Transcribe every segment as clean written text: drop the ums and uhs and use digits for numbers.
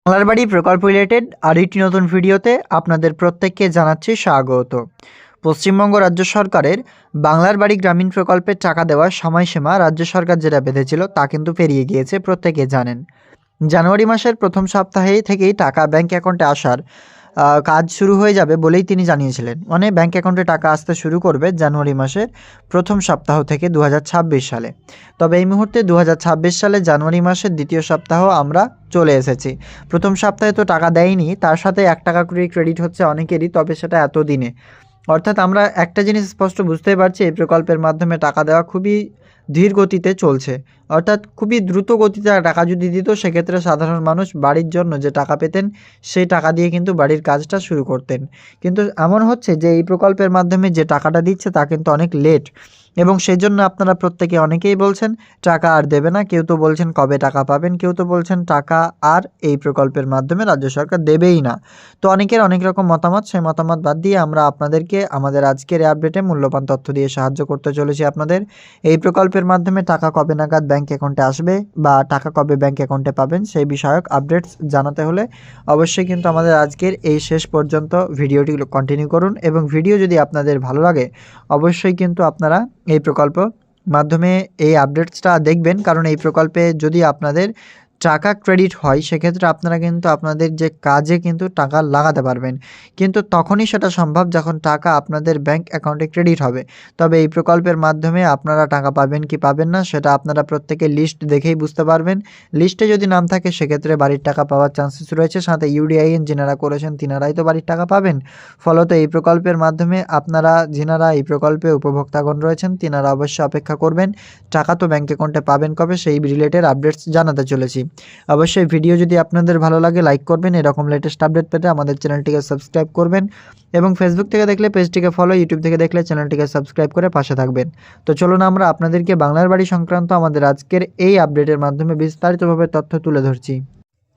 বাংলার বাড়ি প্রকল্প রিলেটেড আরেকটি নতুন ভিডিওতে আপনাদের প্রত্যেককে জানাচ্ছি স্বাগত। পশ্চিমবঙ্গ রাজ্য সরকারের বাংলার বাড়ি গ্রামীণ প্রকল্পের টাকা দেওয়ার সময়সীমা রাজ্য সরকার যেটা বেঁধেছিল তা কিন্তু পেরিয়ে গিয়েছে, প্রত্যেকে জানেন। জানুয়ারি মাসের প্রথম সপ্তাহে থেকেই টাকা ব্যাংক অ্যাকাউন্টে আসার কাজ শুরু হয়ে যাবে বলেই তিনি জানিয়েছিলেন। মানে ব্যাংক অ্যাকাউন্টে টাকা আসতে শুরু করবে জানুয়ারি মাসের প্রথম সপ্তাহ থেকে 2026 সালে। তবে এই মুহূর্তে 2026 সালে জানুয়ারি মাসের দ্বিতীয় সপ্তাহ আমরা চলে এসেছি। প্রথম সপ্তাহে তো টাকা দেয়নি, তার সাথে 1 টাকা করে ক্রেডিট হচ্ছে অনেকেরই, তবে সেটা এত দিনে। অর্থাৎ আমরা একটা জিনিস স্পষ্ট বুঝতেই পারছি, এই প্রকল্পের মাধ্যমে টাকা দেওয়া খুবই ধীর গতিতে চলছে। অর্থাৎ খুবই দ্রুত গতিতে টাকা যদি দিত, সেক্ষেত্রে সাধারণ মানুষ বাড়ির জন্য যে টাকা পেতেন সেই টাকা দিয়ে কিন্তু বাড়ির কাজটা শুরু করতেন। কিন্তু এমন হচ্ছে যে এই প্রকল্পের মাধ্যমে যে টাকাটা দিচ্ছে তা কিন্তু অনেক লেট, এবং সেই জন্য আপনারা প্রত্যেকে অনেকেই বলছেন টাকা আর দেবে না, কেউ তো বলছেন কবে টাকা পাবেন, কেউ তো বলছেন টাকা আর এই প্রকল্পের মাধ্যমে রাজ্য সরকার দেবেই না। তো অনেকের অনেক রকম মতামত, সেই মতামত বাদ দিয়ে আমরা আপনাদেরকে আমাদের আজকের আপডেটে মূল্যবান তথ্য দিয়ে সাহায্য করতে চলেছি আপনাদের। এই প্রকল্পের মাধ্যমে টাকা কবে নাগাদ ব্যাংক অ্যাকাউন্টে আসবে বা টাকা কবে ব্যাংক অ্যাকাউন্টে পাবেন সেই বিষয়ক আপডেটস জানাতে হলে অবশ্যই কিন্তু আমাদের আজকের এই শেষ পর্যন্ত ভিডিওটি কন্টিনিউ করুন, এবং ভিডিও যদি আপনাদের ভালো লাগে অবশ্যই কিন্তু আপনারা এই প্রকল্প মাধ্যমে এই আপডেটসটা দেখবেন। কারণ এই প্রকল্পে যদি আপনাদের টাকা ক্রেডিট হয় সেক্ষেত্রে আপনারা কিন্তু আপনাদের যে কাজে কিন্তু টাকা লাগাতে পারবেন, কিন্তু তখনই সেটা সম্ভব যখন টাকা আপনাদের ব্যাংক অ্যাকাউন্টে ক্রেডিট হবে। তবে এই প্রকল্পের মাধ্যমে আপনারা টাকা পাবেন কি পাবেন না সেটা আপনারা প্রত্যেকে লিস্ট দেখেই বুঝতে পারবেন। লিস্টে যদি নাম থাকে সেক্ষেত্রে বাড়ির টাকা পাওয়ার চান্সেস রয়েছে, সাথে ইউডিআইএন যিনারা করেছেন তিনারাই তো বাড়ির টাকা পাবেন। ফলত এই প্রকল্পের মাধ্যমে আপনারা যিনারা এই প্রকল্পে উপভোক্তাগণ রয়েছেন তিনারা অবশ্যই অপেক্ষা করবেন, টাকা তো ব্যাংক অ্যাকাউন্টে পাবেন কবে সেই রিলেটেড আপডেটস জানাতে চলেছি। অবশ্যই ভিডিও যদি আপনাদের ভালো লাগে লাইক করবেন, এরকম লেটেস্ট আপডেট পেতে আমাদের চ্যানেলটিকে সাবস্ক্রাইব করবেন, এবং ফেসবুক থেকে দেখলে পেজটিকে ফলো, ইউটিউব থেকে দেখলে চ্যানেলটিকে সাবস্ক্রাইব করে পাশে থাকবেন। তো চলুন আমরা আপনাদেরকে বাংলার বাড়ি সংক্রান্ত আমাদের আজকের এই আপডেটের মাধ্যমে বিস্তারিতভাবে তথ্য তুলে ধরছি।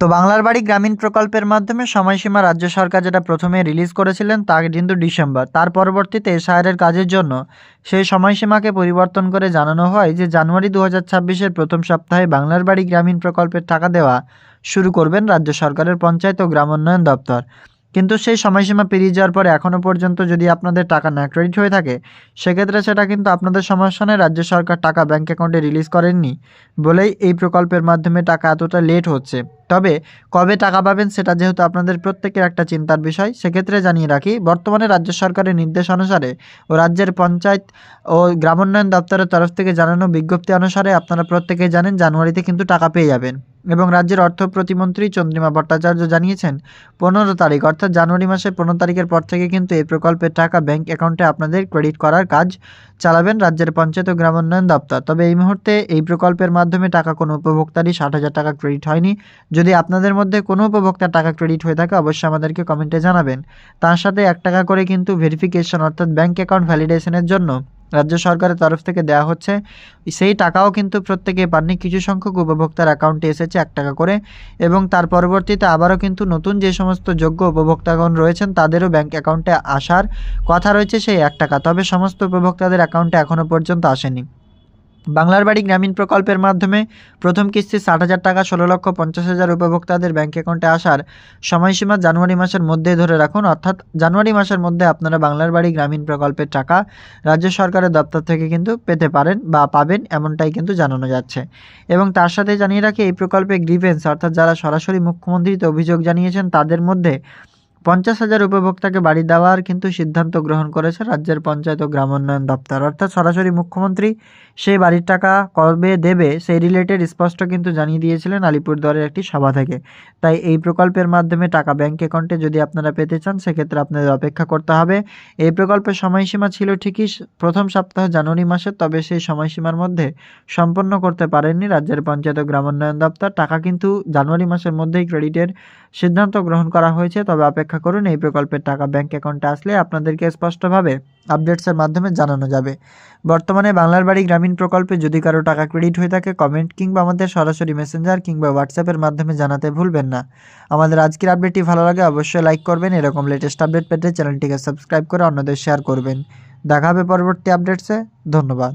তো বাংলার বাড়ি গ্রামীণ প্রকল্পের মাধ্যমে সময়সীমা রাজ্য সরকার যেটা প্রথমে রিলিজ করেছিলেন তা কিন্তু ডিসেম্বর, তার পরবর্তীতে এসআইআরের কাজের জন্য সেই সময়সীমাকে পরিবর্তন করে জানানো হয় যে জানুয়ারি 2026-এর প্রথম সপ্তাহে বাংলার বাড়ি গ্রামীণ প্রকল্পের টাকা দেওয়া শুরু করবেন রাজ্য সরকারের পঞ্চায়েত ও গ্রামোন্নয়ন দপ্তর। কিন্তু সেই সময়সীমা পেরিয়ে যাওয়ার পরে এখনও পর্যন্ত যদি আপনাদের টাকা না ক্রেডিট হয়ে থাকে সেক্ষেত্রে সেটা কিন্তু আপনাদের সমস্যা নয়, রাজ্য সরকার টাকা ব্যাংক অ্যাকাউন্টে রিলিজ করেননি বলেই এই প্রকল্পের মাধ্যমে টাকা এতটা লেট হচ্ছে। তবে কবে টাকা পাবেন সেটা যেহেতু আপনাদের প্রত্যেকের একটা চিন্তার বিষয়, সেক্ষেত্রে জানিয়ে রাখি বর্তমানে রাজ্য সরকারের নির্দেশ অনুসারে ও রাজ্যের পঞ্চায়েত ও গ্রামোন্নয়ন দপ্তরের তরফ থেকে জানানো বিজ্ঞপ্তি অনুসারে আপনারা প্রত্যেকেই জানেন জানুয়ারিতে কিন্তু টাকা পেয়ে যাবেন। এবং রাজ্যের অর্থ প্রতিমন্ত্রী চন্দ্রিমা ভট্টাচার্য জানিয়েছেন 15 তারিখ অর্থাৎ জানুয়ারি মাসের 15 তারিখের পর থেকে কিন্তু এই প্রকল্পের টাকা ব্যাংক অ্যাকাউন্টে আপনাদের ক্রেডিট করার কাজ চালাবেন রাজ্যের পঞ্চায়েত ও গ্রামোন্নয়ন দপ্তর। তবে এই মুহূর্তে এই প্রকল্পের মাধ্যমে টাকা কোনো উপভোক্তারই 60,000 টাকা ক্রেডিট হয়নি। যদি আপনাদের মধ্যে কোনো উপভোক্তার টাকা ক্রেডিট হয়ে থাকে অবশ্যই আমাদেরকে কমেন্টে জানাবেন। তার সাথে 1 টাকা করে কিন্তু ভেরিফিকেশন অর্থাৎ ব্যাংক অ্যাকাউন্ট ভ্যালিডেশনের জন্য রাজ্য সরকারের তরফ থেকে দেওয়া হচ্ছে, সেই টাকাও কিন্তু প্রত্যেকে পাননি, কিছু সংখ্যক উপভোক্তার অ্যাকাউন্টে এসেছে 1 টাকা করে, এবং তার পরবর্তীতে আবারও কিন্তু নতুন যে সমস্ত যোগ্য উপভোক্তাগণ রয়েছেন তাদেরও ব্যাংক অ্যাকাউন্টে আসার কথা রয়েছে সেই 1 টাকা, তবে সমস্ত উপভোক্তাদের অ্যাকাউন্টে এখনও পর্যন্ত আসেনি। বাংলার বাড়ি গ্রামীণ প্রকল্পের মাধ্যমে প্রথম কিস্তি 60,000 টাকা 16,50,000 উপভোক্তাদের ব্যাংক অ্যাকাউন্টে আসার সময়সীমা জানুয়ারি মাসের মধ্যে ধরে রাখুন, অর্থাৎ জানুয়ারি মাসের মধ্যে আপনারা বাংলার বাড়ি গ্রামীণ প্রকল্পের টাকা রাজ্য সরকারের দপ্তর থেকে কিন্তু পেতে পারেন বা পাবেন, এমনটাই কিন্তু জানানো যাচ্ছে। এবং তার সাথে জানিয়ে রাখি এই প্রকল্পে গ্রিভেন্স অর্থাৎ যারা সরাসরি মুখ্যমন্ত্রীতে অভিযোগ জানিয়েছেন তাদের মধ্যে 50,000 উপভোক্তাকে বাড়ি দেওয়ার কিন্তু সিদ্ধান্ত গ্রহণ করেছে রাজ্যের পঞ্চায়েত ও গ্রামোন্নয়ন দপ্তর, অর্থাৎ সরাসরি মুখ্যমন্ত্রী সেই বাড়ির টাকা কবে দেবে সেই রিলেটেড স্পষ্ট কিন্তু জানিয়ে দিয়েছিলেন আলিপুরদুয়ারের একটি সভা থেকে। তাই এই প্রকল্পের মাধ্যমে টাকা ব্যাংক অ্যাকাউন্টে যদি আপনারা পেতে চান সেক্ষেত্রে আপনাদের অপেক্ষা করতে হবে। এই প্রকল্পের সময়সীমা ছিল ঠিকই প্রথম সপ্তাহ জানুয়ারি মাসে, তবে সেই সময়সীমার মধ্যে সম্পন্ন করতে পারেননি রাজ্যের পঞ্চায়েত ও গ্রামোন্নয়ন দপ্তর। টাকা কিন্তু জানুয়ারি মাসের মধ্যেই ক্রেডিটের সিদ্ধান্ত গ্রহণ করা হয়েছে, তবে অপেক্ষা করুন, এই প্রকল্পের টাকা ব্যাংক অ্যাকাউন্টে আসলে আপনাদেরকে স্পষ্টভাবে আপডেটসের মাধ্যমে জানানো যাবে। বর্তমানে বাংলার বাড়ি গ্রামীণ প্রকল্পে যদি কারো টাকা ক্রেডিট হয়ে থাকে কমেন্ট কিংবা আমাদের সরাসরি মেসেঞ্জার কিংবা হোয়াটসঅ্যাপের মাধ্যমে জানাতে ভুলবেন না। আমাদের আজকের আপডেটটি ভালো লাগে অবশ্যই লাইক করবেন, এরকম লেটেস্ট আপডেট পেতে চ্যানেলটিকে সাবস্ক্রাইব করে অন্যদের শেয়ার করবেন। দেখা হবে পরবর্তী আপডেটসে। ধন্যবাদ।